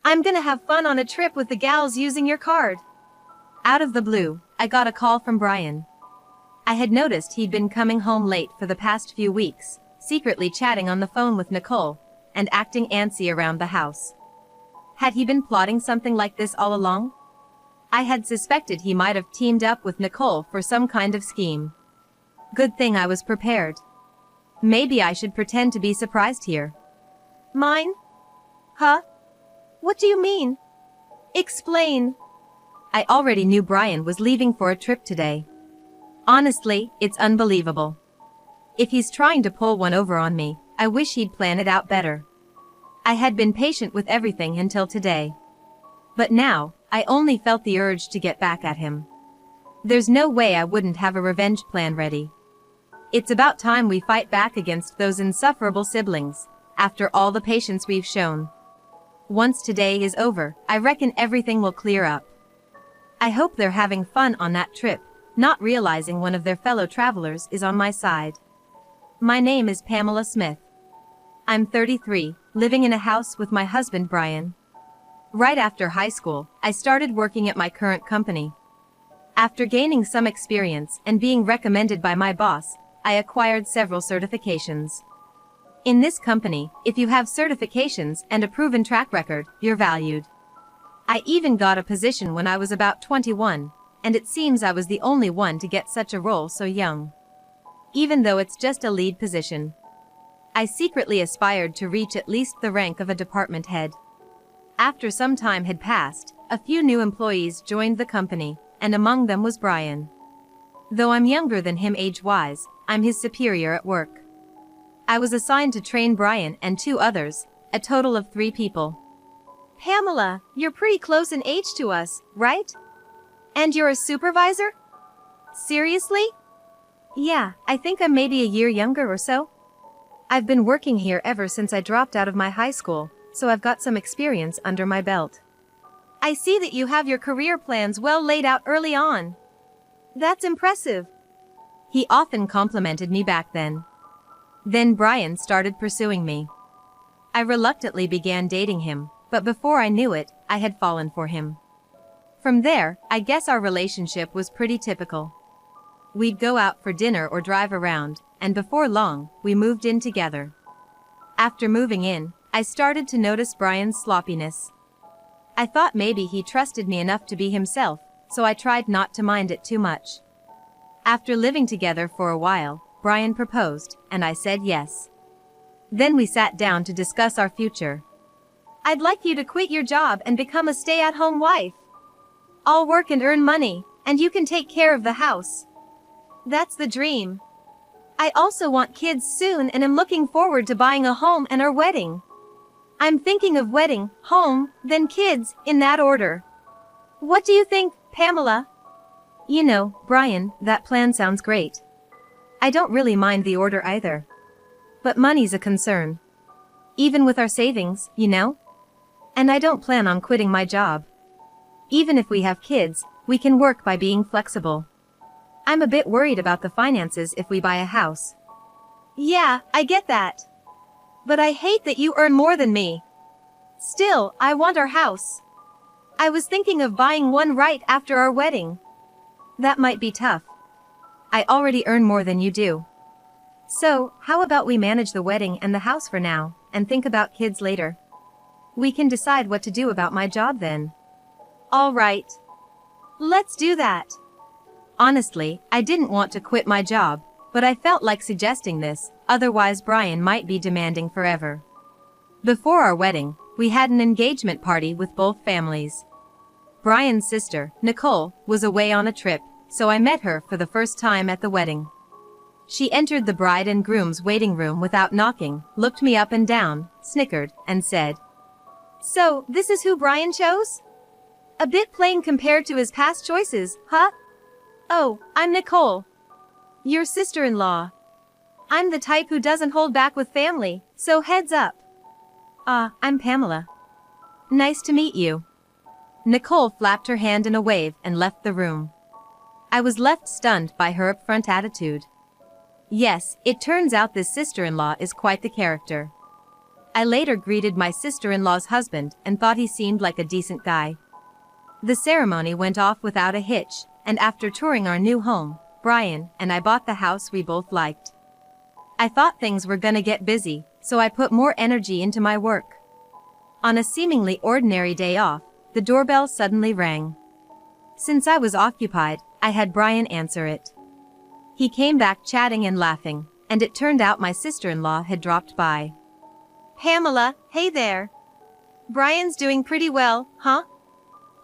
I'm gonna have fun on a trip with the gals using your card. Out of the blue, I got a call from Brian. I had noticed he'd been coming home late for the past few weeks, secretly chatting on the phone with Nicole, and acting antsy around the house. Had he been plotting something like this all along? I had suspected he might have teamed up with Nicole for some kind of scheme. Good thing I was prepared. Maybe I should pretend to be surprised here. Mine? Huh? What do you mean? Explain. I already knew Brian was leaving for a trip today. Honestly, it's unbelievable. If he's trying to pull one over on me, I wish he'd plan it out better. I had been patient with everything until today. But now, I only felt the urge to get back at him. There's no way I wouldn't have a revenge plan ready. It's about time we fight back against those insufferable siblings, after all the patience we've shown. Once today is over, I reckon everything will clear up. I hope they're having fun on that trip, not realizing one of their fellow travelers is on my side. My name is Pamela Smith. I'm 33, living in a house with my husband Brian. Right after high school, I started working at my current company. After gaining some experience and being recommended by my boss, I acquired several certifications. In this company, if you have certifications and a proven track record, you're valued. I even got a position when I was about 21, and it seems I was the only one to get such a role so young. Even though it's just a lead position. I secretly aspired to reach at least the rank of a department head. After some time had passed, a few new employees joined the company, and among them was Brian. Though I'm younger than him age-wise, I'm his superior at work. I was assigned to train Brian and 2 others, a total of 3 people. Pamela, you're pretty close in age to us, right? And you're a supervisor? Seriously? Yeah, I think I'm maybe a year younger or so. I've been working here ever since I dropped out of my high school, so I've got some experience under my belt. I see that you have your career plans well laid out early on. That's impressive. He often complimented me back then. Then Brian started pursuing me. I reluctantly began dating him, but before I knew it, I had fallen for him. From there, I guess our relationship was pretty typical. We'd go out for dinner or drive around, and before long, we moved in together. After moving in, I started to notice Brian's sloppiness. I thought maybe he trusted me enough to be himself, so I tried not to mind it too much. After living together for a while, Brian proposed, and I said yes. Then we sat down to discuss our future. I'd like you to quit your job and become a stay-at-home wife. I'll work and earn money, and you can take care of the house. That's the dream. I also want kids soon and am looking forward to buying a home and our wedding. I'm thinking of wedding, home, then kids, in that order. What do you think, Pamela? You know, Brian, that plan sounds great. I don't really mind the order either. But money's a concern. Even with our savings, you know? And I don't plan on quitting my job. Even if we have kids, we can work by being flexible. I'm a bit worried about the finances if we buy a house. Yeah, I get that. But I hate that you earn more than me. Still, I want our house. I was thinking of buying one right after our wedding. That might be tough. I already earn more than you do. So, how about we manage the wedding and the house for now, and think about kids later? We can decide what to do about my job then. All right. Let's do that. Honestly, I didn't want to quit my job, but I felt like suggesting this, otherwise Brian might be demanding forever. Before our wedding, we had an engagement party with both families. Brian's sister, Nicole, was away on a trip, so I met her for the first time at the wedding. She entered the bride and groom's waiting room without knocking, looked me up and down, snickered, and said, "So, this is who Brian chose? A bit plain compared to his past choices, huh? Oh, I'm Nicole. Your sister-in-law. I'm the type who doesn't hold back with family, so heads up." I'm Pamela. Nice to meet you. Nicole flapped her hand in a wave and left the room. I was left stunned by her upfront attitude. Yes, it turns out this sister-in-law is quite the character. I later greeted my sister-in-law's husband and thought he seemed like a decent guy. The ceremony went off without a hitch, and after touring our new home, Brian and I bought the house we both liked. I thought things were gonna get busy, so I put more energy into my work. On a seemingly ordinary day off, the doorbell suddenly rang. Since I was occupied, I had Brian answer it. He came back chatting and laughing, and it turned out my sister-in-law had dropped by. "Pamela, hey there. Brian's doing pretty well, huh?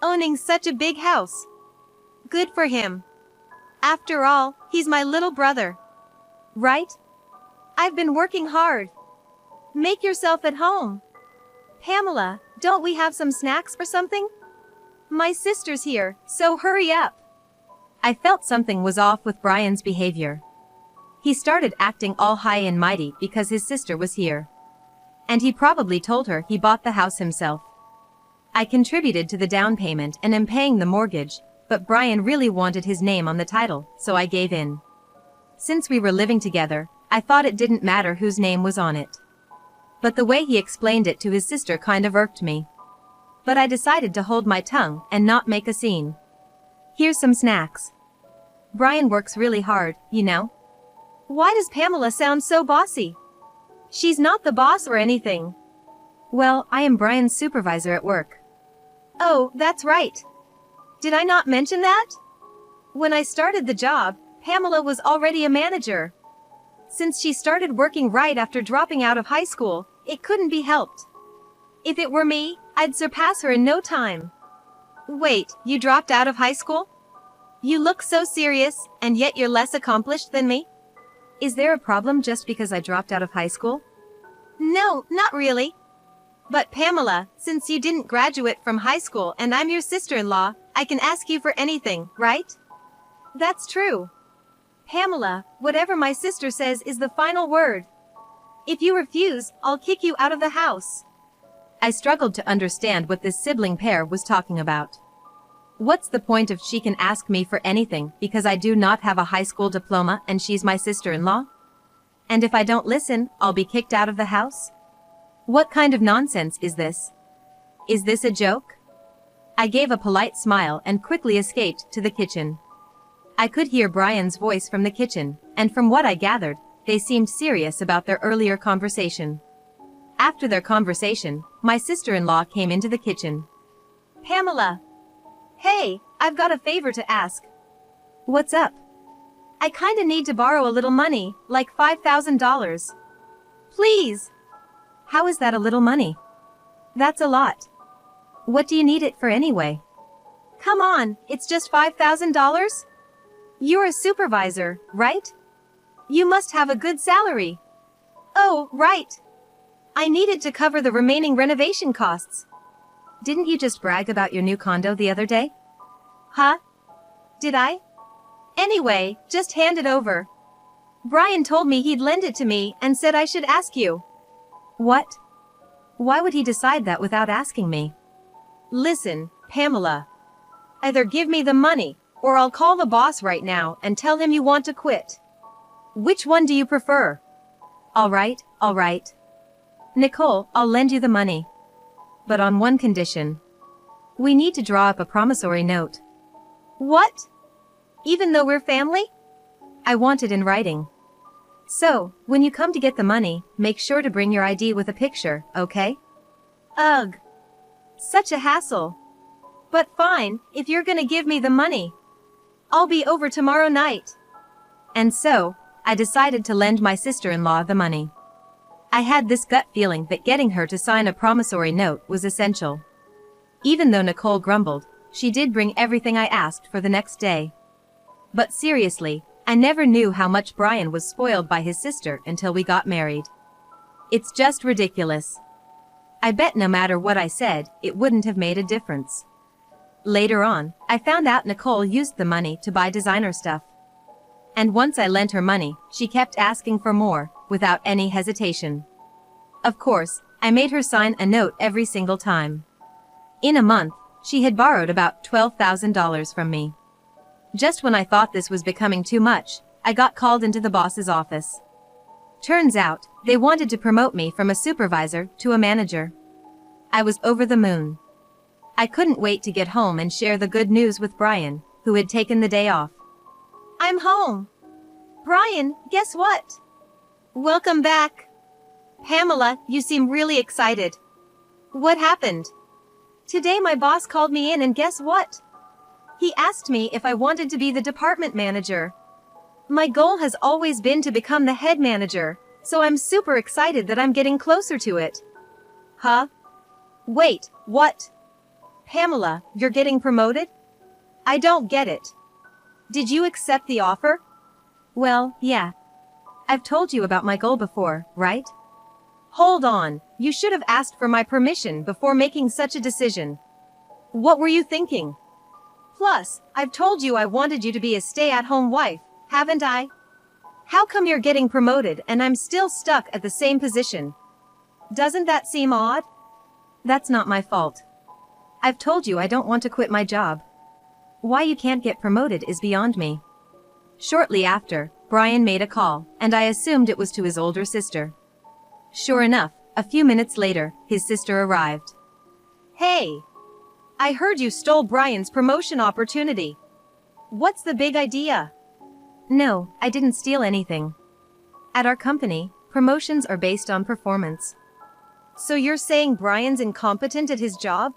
Owning such a big house. Good for him. After all, he's my little brother. Right? I've been working hard. Make yourself at home. Pamela, don't we have some snacks or something? My sister's here, so hurry up." I felt something was off with Brian's behavior. He started acting all high and mighty because his sister was here. And he probably told her he bought the house himself. I contributed to the down payment and am paying the mortgage, but Brian really wanted his name on the title, so I gave in. Since we were living together, I thought it didn't matter whose name was on it. But the way he explained it to his sister kind of irked me. But I decided to hold my tongue and not make a scene. "Here's some snacks. Brian works really hard, you know." Why does Pamela sound so bossy? She's not the boss or anything. Well, I am Brian's supervisor at work. Oh, that's right. Did I not mention that? When I started the job, Pamela was already a manager. Since she started working right after dropping out of high school, it couldn't be helped. If it were me, I'd surpass her in no time. Wait, you dropped out of high school? You look so serious, and yet you're less accomplished than me? Is there a problem just because I dropped out of high school? No, not really. But Pamela, since you didn't graduate from high school and I'm your sister-in-law, I can ask you for anything, right? That's true. Pamela, whatever my sister says is the final word. If you refuse, I'll kick you out of the house. I struggled to understand what this sibling pair was talking about. What's the point if she can ask me for anything because I do not have a high school diploma and she's my sister-in-law? And if I don't listen, I'll be kicked out of the house? What kind of nonsense is this? Is this a joke? I gave a polite smile and quickly escaped to the kitchen. I could hear Brian's voice from the kitchen, and from what I gathered, they seemed serious about their earlier conversation. After their conversation, my sister-in-law came into the kitchen. Pamela. Hey, I've got a favor to ask. What's up? I kinda need to borrow a little money, like $5,000. Please. How is that a little money? That's a lot. What do you need it for anyway? Come on, it's just $5,000? You're a supervisor, right? You must have a good salary. Oh, right. I need it to cover the remaining renovation costs. Didn't you just brag about your new condo the other day? Huh? Did I? Anyway, just hand it over. Brian told me he'd lend it to me and said I should ask you. What? Why would he decide that without asking me? Listen, Pamela. Either give me the money, or I'll call the boss right now and tell him you want to quit. Which one do you prefer? All right. Nicole, I'll lend you the money. But on one condition. We need to draw up a promissory note. What? Even though we're family? I want it in writing. So, when you come to get the money, make sure to bring your ID with a picture, okay? Ugh. Such a hassle. But fine, if you're gonna give me the money. I'll be over tomorrow night. And so, I decided to lend my sister-in-law the money. I had this gut feeling that getting her to sign a promissory note was essential. Even though Nicole grumbled, she did bring everything I asked for the next day. But seriously, I never knew how much Brian was spoiled by his sister until we got married. It's just ridiculous. I bet no matter what I said, it wouldn't have made a difference. Later on, I found out Nicole used the money to buy designer stuff. And once I lent her money, she kept asking for more, without any hesitation. Of course, I made her sign a note every single time. In a month, she had borrowed about $12,000 from me. Just when I thought this was becoming too much, I got called into the boss's office. Turns out, they wanted to promote me from a supervisor to a manager. I was over the moon. I couldn't wait to get home and share the good news with Brian, who had taken the day off. I'm home. Brian, guess what? Welcome back. Pamela, you seem really excited. What happened? Today my boss called me in and guess what? He asked me if I wanted to be the department manager. My goal has always been to become the head manager, so I'm super excited that I'm getting closer to it. Huh? Wait, what? Pamela, you're getting promoted? I don't get it. Did you accept the offer? Well, yeah. I've told you about my goal before, right? Hold on, you should have asked for my permission before making such a decision. What were you thinking? Plus, I've told you I wanted you to be a stay-at-home wife, haven't I? How come you're getting promoted and I'm still stuck at the same position? Doesn't that seem odd? That's not my fault. I've told you I don't want to quit my job. Why you can't get promoted is beyond me. Shortly after, Brian made a call, and I assumed it was to his older sister. Sure enough, a few minutes later, his sister arrived. Hey! I heard you stole Brian's promotion opportunity. What's the big idea? No, I didn't steal anything. At our company, promotions are based on performance. So you're saying Brian's incompetent at his job?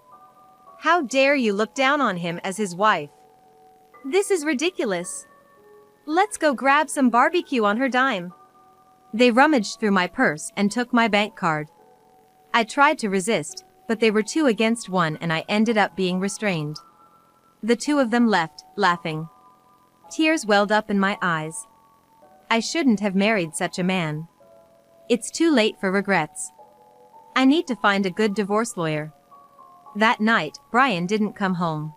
How dare you look down on him as his wife? This is ridiculous. Let's go grab some barbecue on her dime. They rummaged through my purse and took my bank card. I tried to resist, but they were 2 against 1 and I ended up being restrained. The 2 of them left, laughing. Tears welled up in my eyes. I shouldn't have married such a man. It's too late for regrets. I need to find a good divorce lawyer. That night, Brian didn't come home.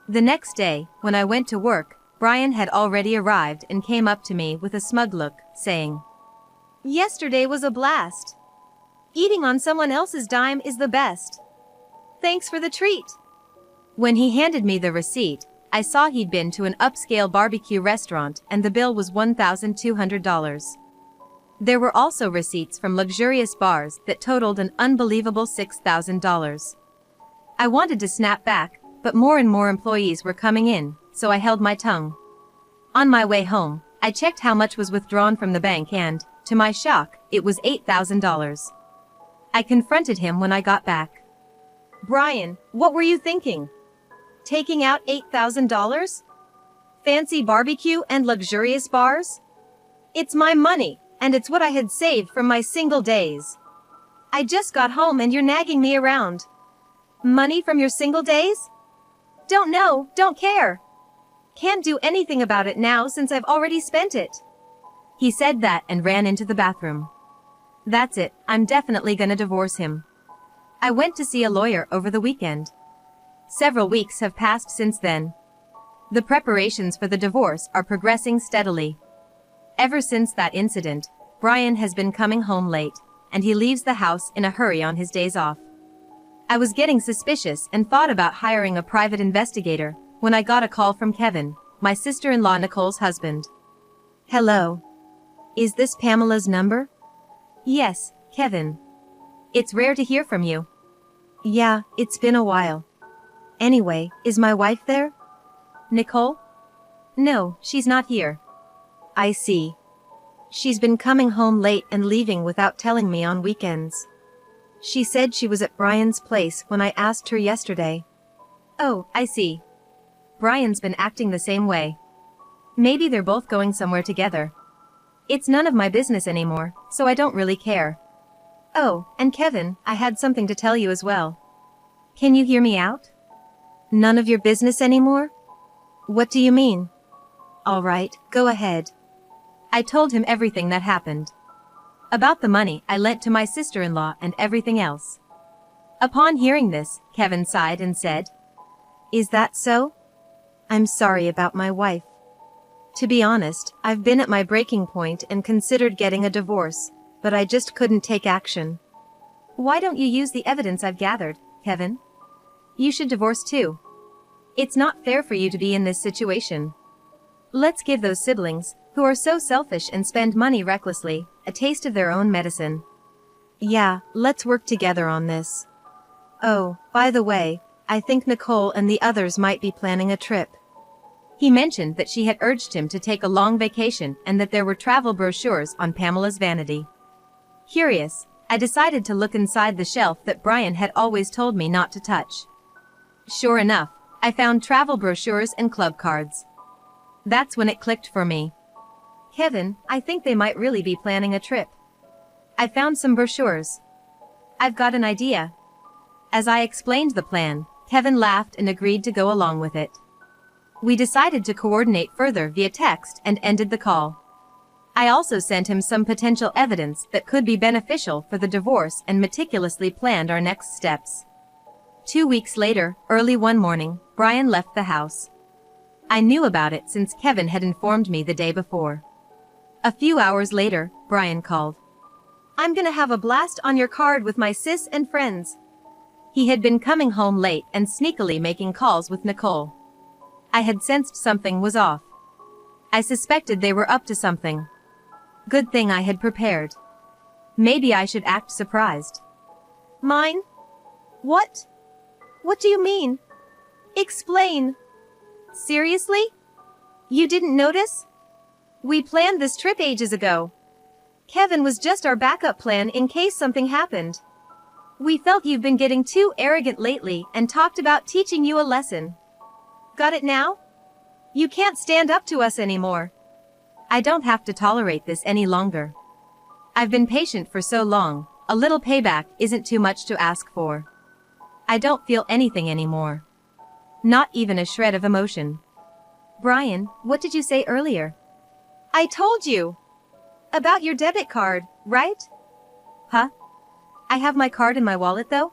The next day, when I went to work, Brian had already arrived and came up to me with a smug look, saying, "Yesterday was a blast. Eating on someone else's dime is the best. Thanks for the treat." When he handed me the receipt, I saw he'd been to an upscale barbecue restaurant and the bill was $1,200. There were also receipts from luxurious bars that totaled an unbelievable $6,000. I wanted to snap back, but more and more employees were coming in, so I held my tongue. On my way home, I checked how much was withdrawn from the bank and, to my shock, it was $8,000. I confronted him when I got back. "Brian, what were you thinking? Taking out $8,000? Fancy barbecue and luxurious bars? It's my money, and it's what I had saved from my single days. I just got home and you're nagging me around. Money from your single days? Don't know, don't care. Can't do anything about it now since I've already spent it." He said that and ran into the bathroom. That's it, I'm definitely gonna divorce him. I went to see a lawyer over the weekend. Several weeks have passed since then. The preparations for the divorce are progressing steadily. Ever since that incident, Brian has been coming home late, and he leaves the house in a hurry on his days off. I was getting suspicious and thought about hiring a private investigator when I got a call from Kevin, my sister-in-law Nicole's husband. "Hello. Is this Pamela's number?" "Yes, Kevin. It's rare to hear from you." "Yeah, it's been a while. Anyway, is my wife there?" "Nicole? No, she's not here." "I see. She's been coming home late and leaving without telling me on weekends. She said she was at Brian's place when I asked her yesterday." "Oh, I see. Brian's been acting the same way. Maybe they're both going somewhere together. It's none of my business anymore, so I don't really care. Oh, and Kevin, I had something to tell you as well. Can you hear me out?" "None of your business anymore? What do you mean?" "All right, go ahead." I told him everything that happened. About the money I lent to my sister-in-law and everything else. Upon hearing this, Kevin sighed and said, "Is that so? I'm sorry about my wife. To be honest, I've been at my breaking point and considered getting a divorce, but I just couldn't take action." "Why don't you use the evidence I've gathered, Kevin? You should divorce too. It's not fair for you to be in this situation. Let's give those siblings who are so selfish and spend money recklessly, a taste of their own medicine. Yeah, let's work together on this. Oh, by the way, I think Nicole and the others might be planning a trip. He mentioned that she had urged him to take a long vacation and that there were travel brochures on Pamela's vanity. Curious, I decided to look inside the shelf that Brian had always told me not to touch. Sure enough, I found travel brochures and club cards. That's when it clicked for me. Kevin, I think they might really be planning a trip. I found some brochures. I've got an idea. As I explained the plan, Kevin laughed and agreed to go along with it. We decided to coordinate further via text and ended the call. I also sent him some potential evidence that could be beneficial for the divorce and meticulously planned our next steps. 2 weeks later, early one morning, Brian left the house. I knew about it since Kevin had informed me the day before. A few hours later, Brian called. I'm gonna have a blast on your card with my sis and friends. He had been coming home late and sneakily making calls with Nicole. I had sensed something was off. I suspected they were up to something. Good thing I had prepared. Maybe I should act surprised. Mine? What? What do you mean? Explain. Seriously? You didn't notice? We planned this trip ages ago. Kevin was just our backup plan in case something happened. We felt you've been getting too arrogant lately and talked about teaching you a lesson. Got it now? You can't stand up to us anymore. I don't have to tolerate this any longer. I've been patient for so long, a little payback isn't too much to ask for. I don't feel anything anymore. Not even a shred of emotion. Brian, what did you say earlier? I told you. About your debit card, right? Huh? I have my card in my wallet though?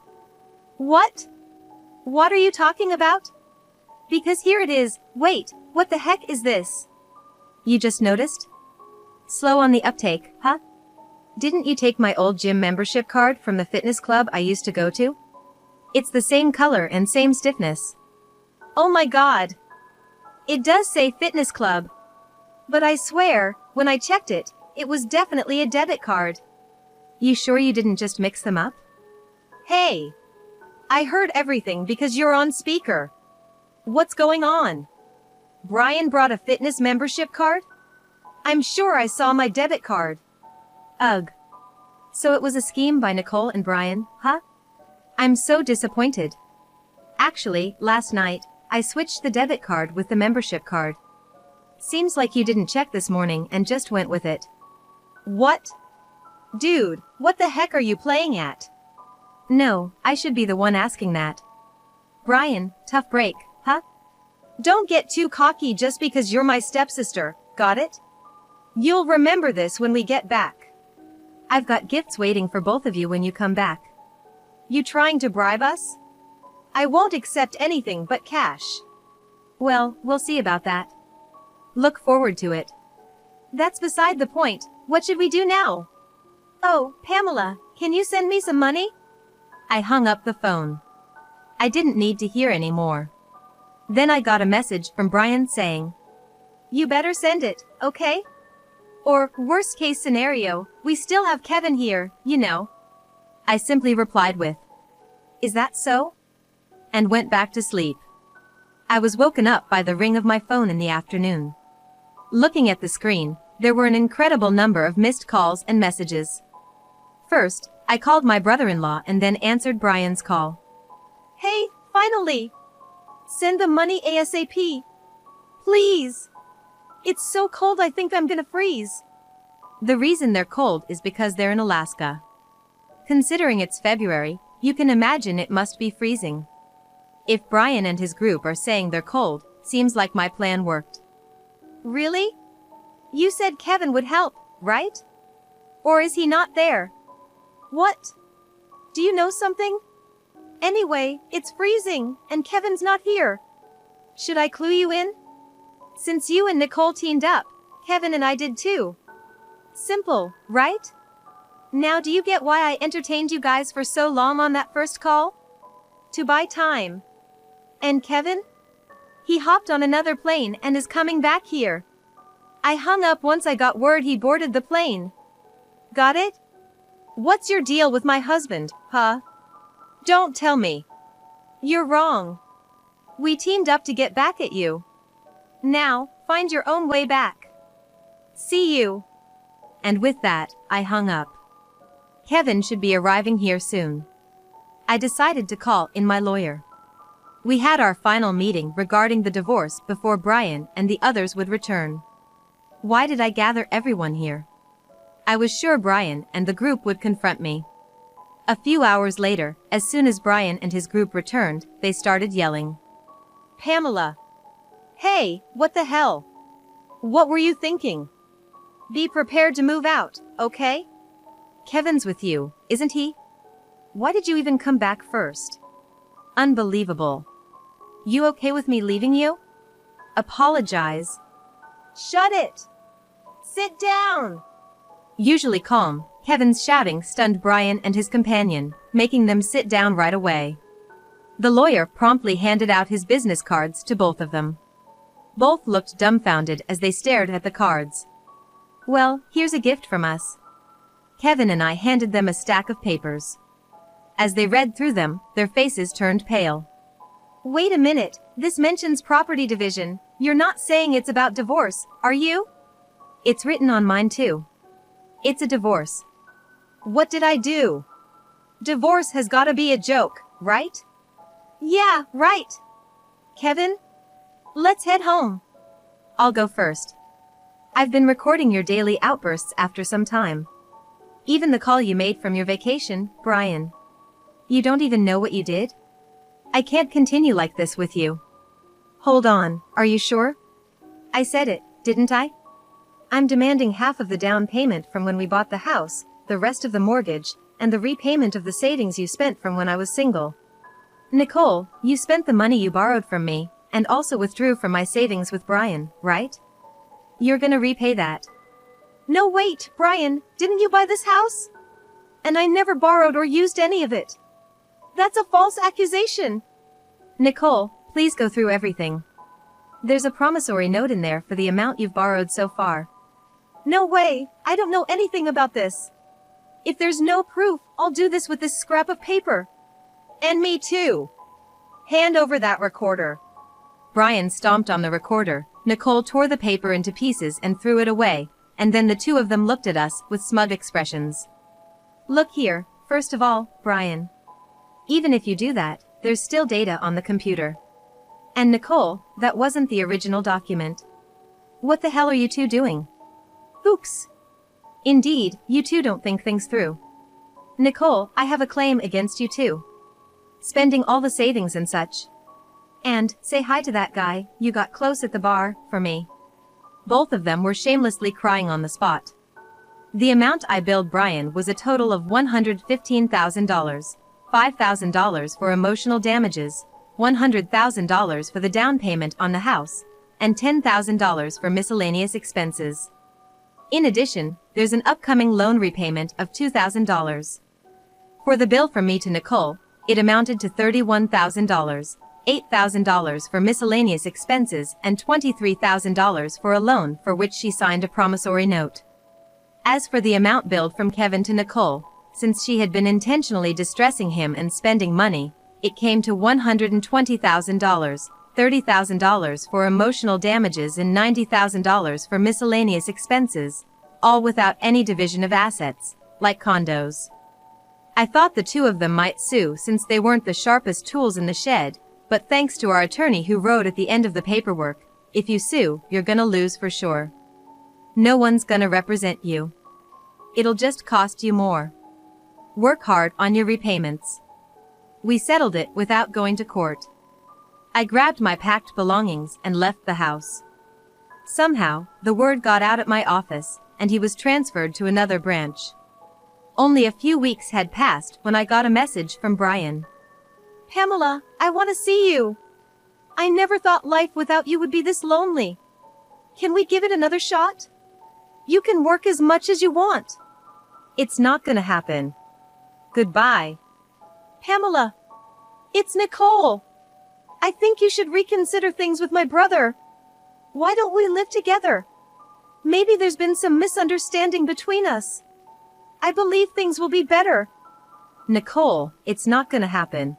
What? What are you talking about? Because here it is. Wait, what the heck is this? You just noticed? Slow on the uptake, huh? Didn't you take my old gym membership card from the fitness club I used to go to? It's the same color and same stiffness. Oh my god. It does say fitness club. But I swear, when I checked it, it was definitely a debit card. You sure you didn't just mix them up? Hey! I heard everything because you're on speaker. What's going on? Brian brought a fitness membership card? I'm sure I saw my debit card. Ugh. So it was a scheme by Nicole and Brian, huh? I'm so disappointed. Actually, last night, I switched the debit card with the membership card. Seems like you didn't check this morning and just went with it. What? Dude, what the heck are you playing at? No, I should be the one asking that. Brian, tough break, huh? Don't get too cocky just because you're my stepsister, got it? You'll remember this when we get back. I've got gifts waiting for both of you when you come back. You trying to bribe us? I won't accept anything but cash. Well, we'll see about that. Look forward to it. That's beside the point. What should we do now? Oh, Pamela, can you send me some money? I hung up the phone. I didn't need to hear any more. Then I got a message from Brian saying, you better send it, okay? Or, worst case scenario, we still have Kevin here, you know. I simply replied with, is that so? And went back to sleep. I was woken up by the ring of my phone in the afternoon. Looking at the screen, there were an incredible number of missed calls and messages. First, I called my brother-in-law and then answered Brian's call. Hey, finally! Send the money ASAP. Please! It's so cold I think I'm gonna freeze. The reason they're cold is because they're in Alaska. Considering it's February, you can imagine it must be freezing. If Brian and his group are saying they're cold, seems like my plan worked. Really? You said Kevin would help, right? Or is he not there? What? Do you know something? Anyway, it's freezing, and Kevin's not here. Should I clue you in? Since you and Nicole teamed up, Kevin and I did too. Simple, right? Now do you get why I entertained you guys for so long on that first call? To buy time. And Kevin? He hopped on another plane and is coming back here. I hung up once I got word he boarded the plane. Got it? What's your deal with my husband, huh? Don't tell me. You're wrong. We teamed up to get back at you. Now, find your own way back. See you. And with that, I hung up. Kevin should be arriving here soon. I decided to call in my lawyer. We had our final meeting regarding the divorce before Brian and the others would return. Why did I gather everyone here? I was sure Brian and the group would confront me. A few hours later, as soon as Brian and his group returned, they started yelling. Pamela! Hey, what the hell? What were you thinking? Be prepared to move out, okay? Kevin's with you, isn't he? Why did you even come back first? Unbelievable. You okay with me leaving you? Apologize. Shut it! Sit down! Usually calm, Kevin's shouting stunned Brian and his companion, making them sit down right away. The lawyer promptly handed out his business cards to both of them. Both looked dumbfounded as they stared at the cards. Well, here's a gift from us. Kevin and I handed them a stack of papers. As they read through them, their faces turned pale. Wait a minute, this mentions property division. You're not saying it's about divorce, are you? It's written on mine too. It's a divorce. What did I do? Divorce has gotta be a joke, right? Yeah, right. Kevin? Let's head home. I'll go first. I've been recording your daily outbursts after some time. Even the call you made from your vacation, Brian. You don't even know what you did? I can't continue like this with you. Hold on, are you sure? I said it, didn't I? I'm demanding half of the down payment from when we bought the house, the rest of the mortgage, and the repayment of the savings you spent from when I was single. Nicole, you spent the money you borrowed from me, and also withdrew from my savings with Brian, right? You're gonna repay that. No wait, Brian, didn't you buy this house? And I never borrowed or used any of it. That's a false accusation. Nicole, please go through everything. There's a promissory note in there for the amount you've borrowed so far. No way, I don't know anything about this. If there's no proof, I'll do this with this scrap of paper. And me too. Hand over that recorder. Brian stomped on the recorder, Nicole tore the paper into pieces and threw it away, and then the two of them looked at us with smug expressions. Look here, first of all, Brian. Even if you do that, there's still data on the computer. And Nicole, that wasn't the original document. What the hell are you two doing? Oops. Indeed, you two don't think things through. Nicole, I have a claim against you too. Spending all the savings and such. And, say hi to that guy you got close at the bar, for me. Both of them were shamelessly crying on the spot. The amount I billed Brian was a total of $115,000, $5,000 for emotional damages, $100,000 for the down payment on the house, and $10,000 for miscellaneous expenses. In addition, there's an upcoming loan repayment of $2,000. For the bill from me to Nicole, it amounted to $31,000, $8,000 for miscellaneous expenses, and $23,000 for a loan for which she signed a promissory note. As for the amount billed from Kevin to Nicole, since she had been intentionally distressing him and spending money, it came to $120,000, $30,000 for emotional damages and $90,000 for miscellaneous expenses, all without any division of assets, like condos. I thought the two of them might sue since they weren't the sharpest tools in the shed, but thanks to our attorney who wrote at the end of the paperwork, if you sue, you're gonna lose for sure. No one's gonna represent you. It'll just cost you more. Work hard on your repayments. We settled it without going to court. I grabbed my packed belongings and left the house. Somehow, the word got out at my office, and he was transferred to another branch. Only a few weeks had passed when I got a message from Brian. Pamela, I want to see you. I never thought life without you would be this lonely. Can we give it another shot? You can work as much as you want. It's not gonna happen. Goodbye. Pamela. It's Nicole. I think you should reconsider things with my brother. Why don't we live together? Maybe there's been some misunderstanding between us. I believe things will be better. Nicole, it's not gonna happen.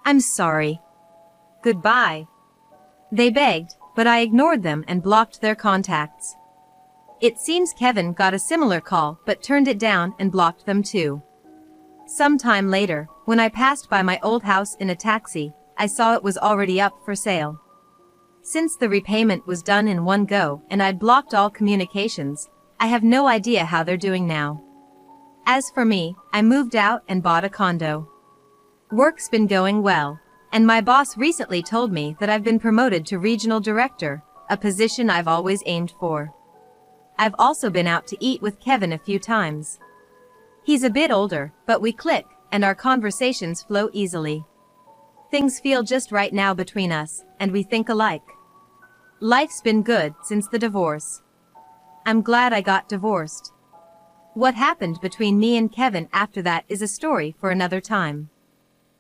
I'm sorry. Goodbye. They begged, but I ignored them and blocked their contacts. It seems Kevin got a similar call but turned it down and blocked them too. Sometime later, when I passed by my old house in a taxi, I saw it was already up for sale. Since the repayment was done in one go and I'd blocked all communications, I have no idea how they're doing now. As for me, I moved out and bought a condo. Work's been going well, and my boss recently told me that I've been promoted to regional director, a position I've always aimed for. I've also been out to eat with Kevin a few times. He's a bit older, but we click, and our conversations flow easily. Things feel just right now between us, and we think alike. Life's been good since the divorce. I'm glad I got divorced. What happened between me and Kevin after that is a story for another time.